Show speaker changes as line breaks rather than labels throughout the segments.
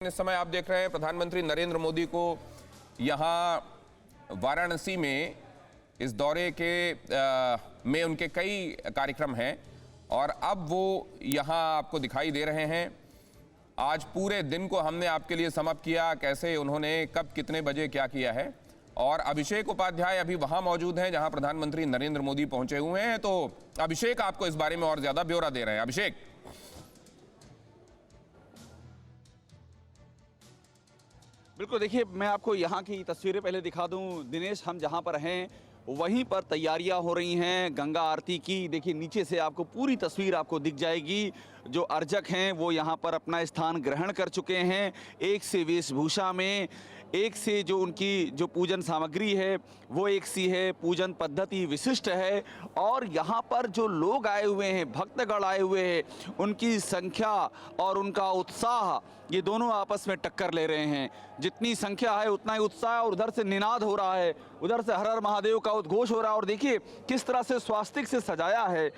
इस समय आप देख रहे हैं प्रधानमंत्री नरेंद्र मोदी को यहाँ वाराणसी में इस दौरे में उनके कई कार्यक्रम हैं और अब वो यहाँ आपको दिखाई दे रहे हैं। आज पूरे दिन को हमने आपके लिए समअप किया, कैसे उन्होंने कब कितने बजे क्या किया है। और अभिषेक उपाध्याय अभी वहाँ मौजूद हैं जहाँ प्रधानमंत्री नरेंद्र मोदी पहुंचे हुए हैं। तो अभिषेक आपको इस बारे में और ज्यादा ब्यौरा दे रहे हैं। अभिषेक।
बिल्कुल, देखिए मैं आपको यहाँ की तस्वीरें पहले दिखा दूं। दिनेश, हम जहाँ पर हैं वहीं पर तैयारियां हो रही हैं गंगा आरती की। देखिए नीचे से आपको पूरी तस्वीर आपको दिख जाएगी। जो अर्चक हैं वो यहाँ पर अपना स्थान ग्रहण कर चुके हैं, एक से वेशभूषा में, एक से जो उनकी जो पूजन सामग्री है वो एक सी है, पूजन पद्धति विशिष्ट है। और यहाँ पर जो लोग आए हुए हैं, भक्तगण आए हुए हैं, उनकी संख्या और उनका उत्साह, ये दोनों आपस में टक्कर ले रहे हैं। जितनी संख्या है उतना ही उत्साह है और उधर से निनाद हो रहा है, उधर से हर हर महादेव का उद्घोष हो रहा है। और देखिए किस तरह से स्वास्तिक से सजाया है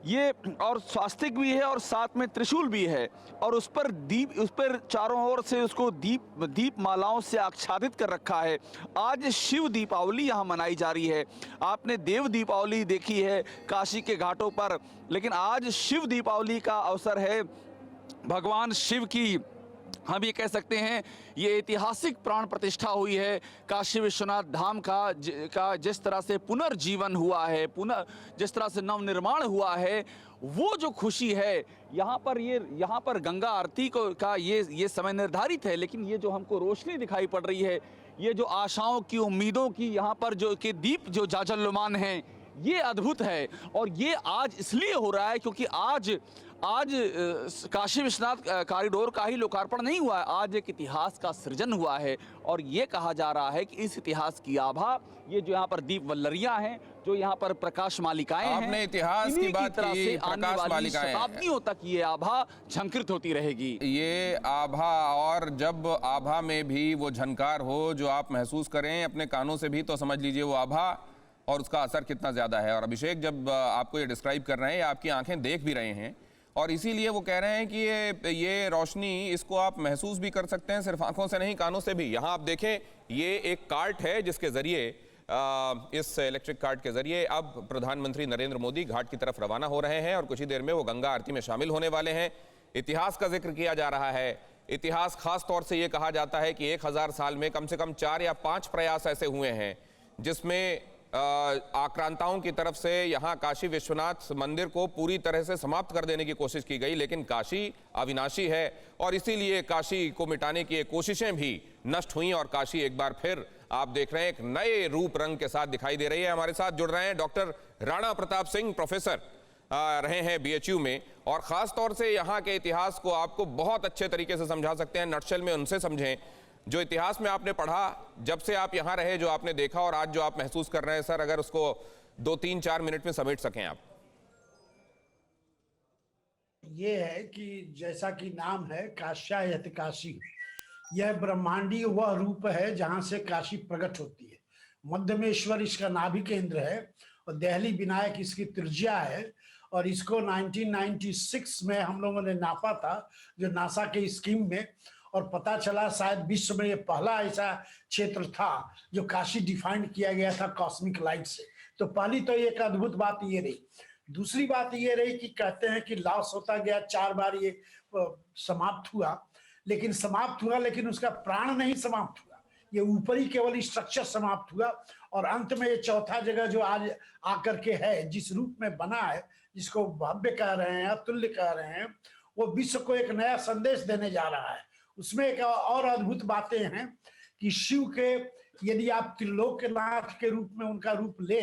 ये, और स्वास्तिक भी है और साथ में त्रिशूल भी है, और उस पर दीप, उस पर चारों ओर से उसको दीप मालाओं से आच्छादित कर रखा है। आज शिव दीपावली यहाँ मनाई जा रही है। आपने देव दीपावली देखी है काशी के घाटों पर, लेकिन आज शिव दीपावली का अवसर है। भगवान शिव की हम ये कह सकते हैं ये ऐतिहासिक प्राण प्रतिष्ठा हुई है। काशी विश्वनाथ धाम का जिस तरह से पुनर्जीवन हुआ है, जिस तरह से नवनिर्माण हुआ है, वो जो खुशी है यहाँ पर गंगा आरती का ये समय निर्धारित है। लेकिन ये जो हमको रोशनी दिखाई पड़ रही है, ये जो आशाओं की, उम्मीदों की यहाँ पर जो के दीप जो जाजल्यमान हैं, ये अद्भुत है। और ये आज इसलिए हो रहा है क्योंकि आज काशी विश्वनाथ कॉरिडोर का ही लोकार्पण नहीं हुआ है, आज एक इतिहास का सृजन हुआ है। और ये कहा जा रहा है कि इस इतिहास की आभा, ये जो यहाँ पर दीप वल्लरियां हैं, जो यहाँ पर प्रकाश मालिकाएं हैं,
आपने इतिहास की बात की, प्रकाश मालिकाएं,
शताब्दियों तक ये आभा झंकृत होती रहेगी।
ये आभा, और जब आभा में भी वो झनकार हो जो आप महसूस करें अपने कानों से भी, तो समझ लीजिए वो आभा और उसका असर कितना ज्यादा है। और अभिषेक, जब आपको ये डिस्क्राइब कर रहे हैं, आपकी आंखें देख भी रहे हैं, और इसीलिए वो कह रहे हैं कि ये रोशनी, इसको आप महसूस भी कर सकते हैं, सिर्फ आंखों से नहीं, कानों से भी। यहाँ आप देखें, ये एक कार्ट है जिसके जरिए, इस इलेक्ट्रिक कार्ट के जरिए अब प्रधानमंत्री नरेंद्र मोदी घाट की तरफ रवाना हो रहे हैं और कुछ ही देर में वो गंगा आरती में शामिल होने वाले हैं। इतिहास का जिक्र किया जा रहा है। इतिहास खास तौर से ये कहा जाता है कि 1000 साल में कम से कम 4 या 5 प्रयास ऐसे हुए हैं जिसमें आक्रांताओं की तरफ से यहाँ काशी विश्वनाथ मंदिर को पूरी तरह से समाप्त कर देने की कोशिश की गई। लेकिन काशी अविनाशी है और इसीलिए काशी को मिटाने की कोशिशें भी नष्ट हुई और काशी एक बार फिर आप देख रहे हैं एक नए रूप रंग के साथ दिखाई दे रही है। हमारे साथ जुड़ रहे हैं डॉक्टर राणा प्रताप सिंह, प्रोफेसर रहे हैं BHU में, और खास तौर से यहाँ के इतिहास को आपको बहुत अच्छे तरीके से समझा सकते हैं। नटशेल में उनसे समझें जो इतिहास में आपने पढ़ा, जब से आप यहाँ रहे, जो आपने देखा और आज जो आप महसूस कर रहे हैं। सर, अगर उसको 2-3-4 मिनट में समेट सकें आप।
ये है कि जैसा कि नाम है काश्यायत काशी, यह ब्रह्मांडीय वह रूप है जहां से काशी प्रकट होती है। मध्यमेश्वर इसका नाभि केंद्र है और दहली विनायक इसकी त्रिज्या है। और इसको 1996 में हम लोगों ने नापा था, जो नासा के स्कीम में, और पता चला शायद विश्व में ये पहला ऐसा क्षेत्र था जो काशी डिफाइंड किया गया था कॉस्मिक लाइट से। तो पहली तो एक अद्भुत बात ये रही। दूसरी बात ये रही कि कहते हैं कि लॉस होता गया, 4 बार ये समाप्त हुआ, लेकिन उसका प्राण नहीं समाप्त हुआ, ये ऊपरी केवल स्ट्रक्चर समाप्त हुआ। और अंत में ये चौथा जगह जो आज आकर के है, जिस रूप में बना है, जिसको भव्य कह रहे हैं, अतुल्य कह रहे हैं, वो विश्व को एक नया संदेश देने जा रहा है। उसमें एक और अद्भुत बातें हैं कि शिव के, यदि आप त्रिलोकनाथ के रूप में उनका रूप ले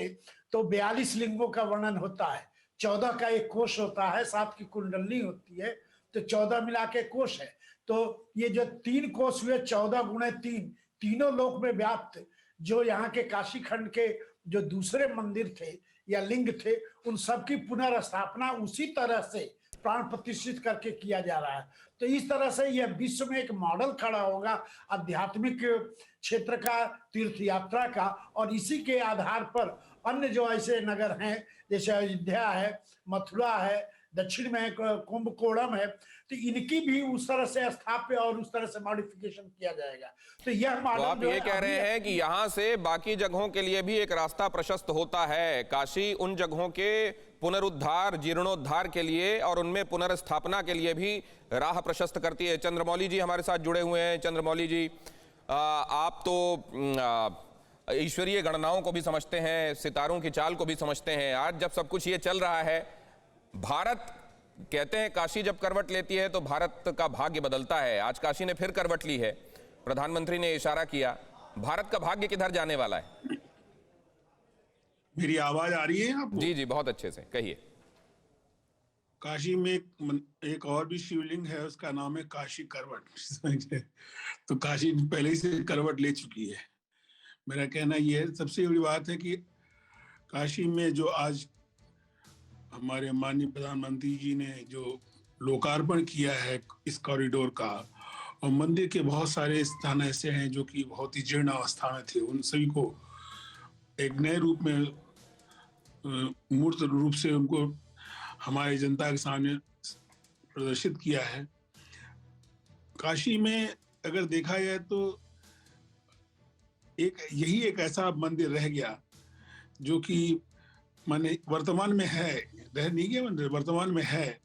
तो 42 लिंगों का वर्णन होता है। 14 का एक कोश होता है, 7 की कुंडली होती है, तो 14 मिला के कोश है। तो ये जो 3 कोश हुए, 14 गुणे 3, तीनों लोक में व्याप्त, जो यहाँ के काशी खंड के जो दूसरे मंदिर थे या लिंग थे, उन सबकी पुनर्स्थापना उसी तरह से प्राण प्रतिष्ठित करके किया जा रहा है। तो इस तरह से यह विश्व में एक मॉडल खड़ा होगा आध्यात्मिक क्षेत्र का, तीर्थ यात्रा का। और इसी के आधार पर अन्य जो ऐसे नगर हैं, जैसे अयोध्या है, मथुरा है, दक्षिण में कुंभकोणम है, तो इनकी भी उस तरह से स्थाप्य और उस तरह से मॉडिफिकेशन किया जाएगा। तो यह
तो
मॉडल
आप
जो
ये
है
कह रहे हैं कि यहां से बाकी जगहों के लिए भी एक रास्ता प्रशस्त होता है, काशी उन जगहों के पुनरुद्धार जीर्णोद्धार के लिए और उनमें पुनर्स्थापना के लिए भी राह प्रशस्त करती है। चंद्रमौली जी हमारे साथ जुड़े हुए हैं। चंद्रमौली जी, आप तो ईश्वरीय गणनाओं को भी समझते हैं, सितारों की चाल को भी समझते हैं। आज जब सब कुछ ये चल रहा है, भारत कहते हैं काशी जब करवट लेती है तो भारत का भाग्य बदलता है। आज काशी ने फिर करवट ली है, प्रधानमंत्री ने इशारा किया। भारत का भाग्य किधर जाने वाला है?
मेरी आवाज आ रही है आपको?
जी जी, बहुत अच्छे से कहिए।
काशी में एक और भी शिवलिंग है, उसका नाम है काशी करवट। तो काशी पहले ही से करवट ले चुकी है। मेरा कहना यह है, सबसे बड़ी बात है कि काशी में जो आज हमारे माननीय प्रधानमंत्री जी ने जो लोकार्पण किया है इस कॉरिडोर का, और मंदिर के बहुत सारे स्थान ऐसे हैं जो कि बहुत ही जीर्ण अवस्था में थे, उन सभी को एक नए रूप में मूर्त रूप से उनको हमारी जनता के सामने प्रदर्शित किया है। काशी में अगर देखा जाए तो यही एक ऐसा मंदिर रह गया जो कि माने वर्तमान में है, रह नहीं गया मंदिर, वर्तमान में है,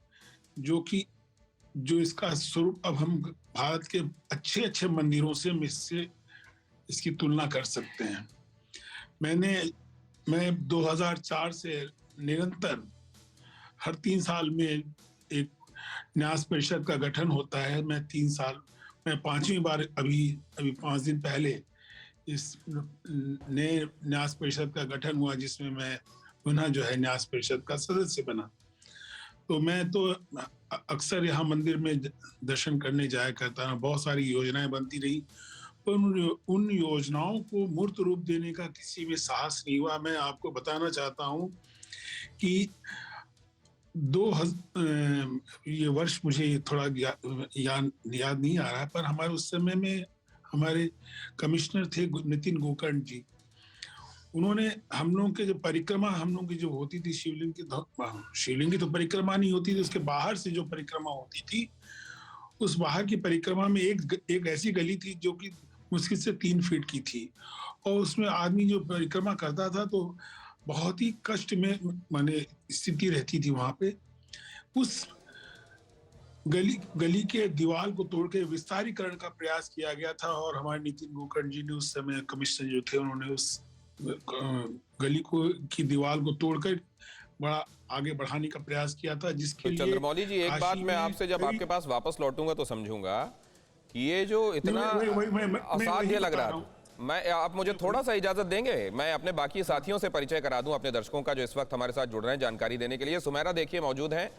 जो इसका स्वरूप अब हम भारत के अच्छे अच्छे मंदिरों से इसकी तुलना कर सकते हैं। मैं 2004 से निरंतर हर 3 साल में एक न्यास परिषद का गठन होता है। मैं 5वीं बार अभी 5 दिन पहले इस नए न्यास परिषद का गठन हुआ, जिसमें मैं पुनः जो है न्यास परिषद का सदस्य बना। तो मैं तो अक्सर यहाँ मंदिर में दर्शन करने जाया करता था। बहुत सारी योजनाएं बनती रही, पर उन योजनाओं को मूर्त रूप देने का किसी में साहस नहीं हुआ। मैं आपको बताना चाहता हूँ कि ये वर्ष मुझे थोड़ा याद नहीं आ रहा, पर हमारे उस समय में हमारे कमिश्नर थे नितिन गोकर्ण जी। उन्होंने हम लोगों के जो परिक्रमा हम लोगों की जो होती थी शिवलिंग की तो परिक्रमा नहीं होती थी, उसके बाहर से जो परिक्रमा होती थी, उस बाहर की परिक्रमा में एक ऐसी गली थी जो कि मुश्किल से 3 फीट की थी, और उसमें आदमी जो परिक्रमा करता था तो बहुत ही कष्ट में माने स्थिति रहती थी वहां पे। उस गली के दीवार को तोड़ के विस्तारीकरण का प्रयास किया गया था, और हमारे नितिन गोकर्ण जी ने उस समय कमिश्नर जो थे, उन्होंने उस गली की दीवार को तोड़कर बड़ा आगे बढ़ाने का प्रयास किया था, जिसके लिए
चंद्रमौली जी, एक बात मैं आपसे जब आपके पास वापस लौटूंगा तो समझूंगा कि ये जो इतना असाध्य लग रहा था, आप मुझे थोड़ा सा इजाजत देंगे? मैं अपने बाकी साथियों से परिचय करा दूं, अपने दर्शकों का जो इस वक्त हमारे साथ जुड़ रहे हैं जानकारी देने के लिए। सुमेरा देखिए मौजूद हैं,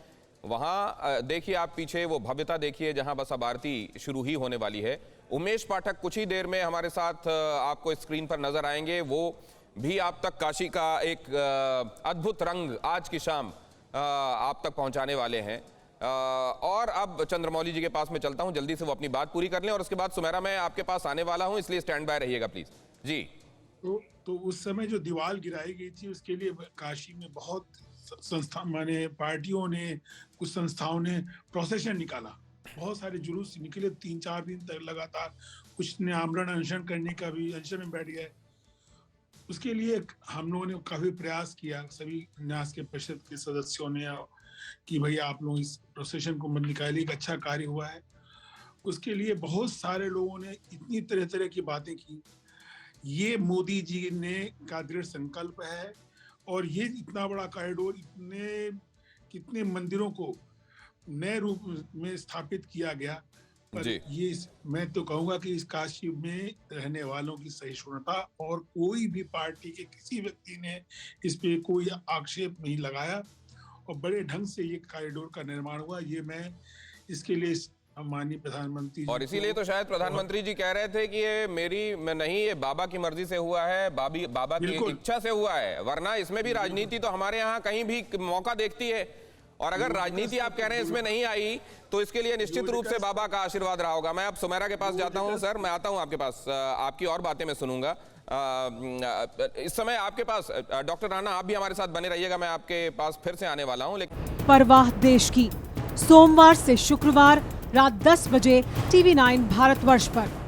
वहां देखिए आप पीछे वो भव्यता देखिए जहां बस अब आरती शुरू ही होने वाली है। उमेश पाठक कुछ ही देर में हमारे साथ आपको स्क्रीन पर नजर आएंगे, वो भी आप तक काशी का एक अद्भुत रंग आज की शाम आप तक पहुंचाने वाले हैं। और अब चंद्रमौली जी के पास में चलता हूं, जल्दी से वो अपनी बात पूरी कर लें, और उसके बाद सुमेरा मैं आपके पास आने वाला हूं, इसलिए स्टैंड बाय रहिएगा प्लीज जी।
तो उस समय जो दीवार गिराई गई थी, उसके लिए काशी में बहुत संस्था माने पार्टियों ने, कुछ संस्थाओं ने प्रोसेशन निकाला, बहुत सारे जुलूस निकले 3-4 दिन तक लगातार। कुछ ने आमरण अनशन करने का भी अनशन में बैठ गए। उसके लिए हम लोगों ने काफी प्रयास किया, सभी न्यास के परिषद के सदस्यों ने, कि भाई आप लोग इस प्रोसेशन को मत निकालिए, एक अच्छा कार्य हुआ है। उसके लिए बहुत सारे लोगों ने इतनी तरह तरह की बातें की। ये मोदी जी ने का दृढ़ संकल्प है, और ये इतना बड़ा कॉरिडोर कितने मंदिरों को नए रूप में स्थापित किया गया। पर ये मैं तो कहूंगा कि इस काशी में रहने वालों की सहिष्णुता, और कोई भी पार्टी के किसी व्यक्ति ने इस पे कोई आक्षेप नहीं लगाया, और बड़े ढंग से ये कॉरिडोर का निर्माण हुआ। ये मैं इसके लिए माननीय प्रधानमंत्री,
और इसीलिए तो शायद प्रधानमंत्री जी कह रहे थे कि ये नहीं, ये बाबा की मर्जी से हुआ है, बाबा की इच्छा से हुआ है, वरना इसमें भी राजनीति तो हमारे यहाँ कहीं भी मौका देखती है। और अगर राजनीति आप कह रहे हैं इसमें नहीं आई, तो इसके लिए निश्चित रूप से बाबा का आशीर्वाद रहा होगा। मैं अब सुमेरा के पास जाता हूं। सर, मैं आता हूं आपके पास, आपकी और बातें मैं सुनूंगा। इस समय आपके पास डॉक्टर राणा, आप भी हमारे साथ बने रहिएगा, मैं आपके पास फिर से आने वाला हूं। लेकिन
परवाह देश की, सोमवार से शुक्रवार रात 10 बजे TV9 भारतवर्ष पर।